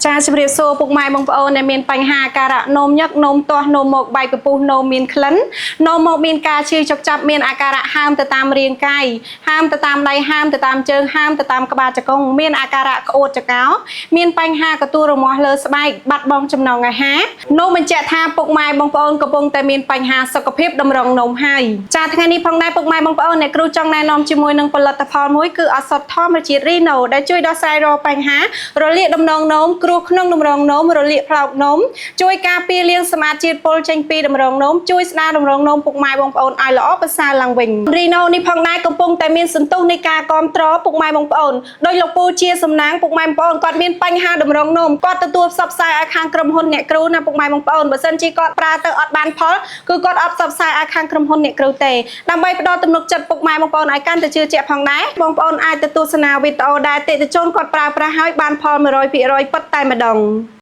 ចាជម្រាបសួរពុកម៉ែបងប្អូនដែលមានបញ្ហាការៈនោមញឹកនោមទាស់នោមមកបែកពពុះនោមមានក្លិននោមមកមានការឈឺចុកចាប់មានអាការៈហើមទៅតាមរាងកាយហើមទៅតាមដៃហើមទៅតាមជើងហើមទៅតាមក្បាលជង្គង់មានអាការៈក្អួតចង្កោមានបញ្ហាកទួលរមាស់លើស្បែកបាត់បង់ចំណង់អាហារនោមបញ្ជាក់ថាពុកម៉ែបងប្អូនកំពុងតែមានបញ្ហាសុខភាពតម្រងនោមហើយចាថ្ងៃនេះផងដែរពុកម៉ែបងប្អូនអ្នកគ្រូចង់ណែនាំជាមួយនឹងផលិតផលមួយគឺឱសថធម្មជាតិរីណូដែលជួយដោះស្រាយរាល់បញ្ហារលាកដំណងនោមគ្រោះក្នុងតម្រងនោមរលាកផ្លោកនោមជួយការពារលាងសមាជាតិពុលចេញពីតម្រងនោមជួយស្ដារតម្រងនោមពុកម៉ែបងប្អូនឲ្យល្អប្រសើរឡើងវិញរីណូនេះផងដែរកំពុងតែមានសន្ទុះនៃការគ្រប់គ្រងពុកម៉ែបងប្អូនដោយលោកពូជាសំណាងពុកម៉ែបងប្អូនគាត់មានបញ្ហាតម្រងនោមគាត់ទទួលផ្សព្វផ្សាយឲ្យខាងក្រុមហ៊ុនអ្នកគ្រូណាពុកម៉ែបងប្អូនបើសិនជាគាត់ប្រើទៅអត់បានផលគឺគាត់អត់ផ្សព្វផ្សាយឲ្យខាងក្រុមហ៊ុនអ្នកគ្រូទេដើម្បីផ្ដល់ទំនុកចិត្តពុកម៉ែបងប្អូនឲ្យកាន់តែជឿជាក់ផងដែរបងប្អូនអាចទៅទស្សនាវីដេអូដែលអតិថិជនគាត់ប្រើប្រាស់ឲ្យបានផល 100% ពិតតែម្ដង